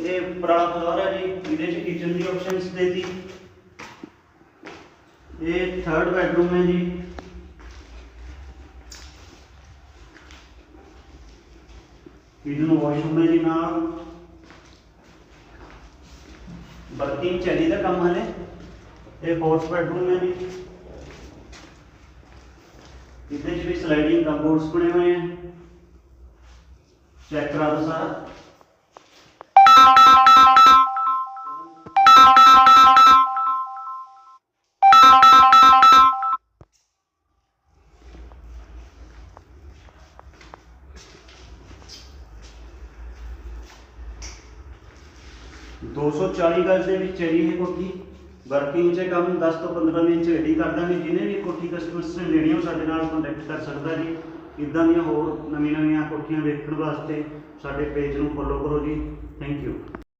ये पराला फ्लोर है जी, इहदे च किचन की ऑप्शंस दे दी। ये थर्ड बेडरूम है जी। किचन वॉशरूम है जी नाल। वर्किंग चैली का काम है। ये फोर्थ बेडरूम है जी। इहदे च भी स्लाइडिंग कबोर्ड्स बने हुए हैं। चेक करा दो सारा। 240 गज के विच है ये कोठी। वर्किंग च कम 10 तो 15 दिन रेडी कर देंगे। जिन्हें भी कोठी कस्टमर्स ने लेनी हो साडे नाल कॉन्टैक्ट कर सकता जी। इदां दी होर नवीं कोठियां देखने वास्ते साडे पेज नूं फॉलो करो जी। Thank you.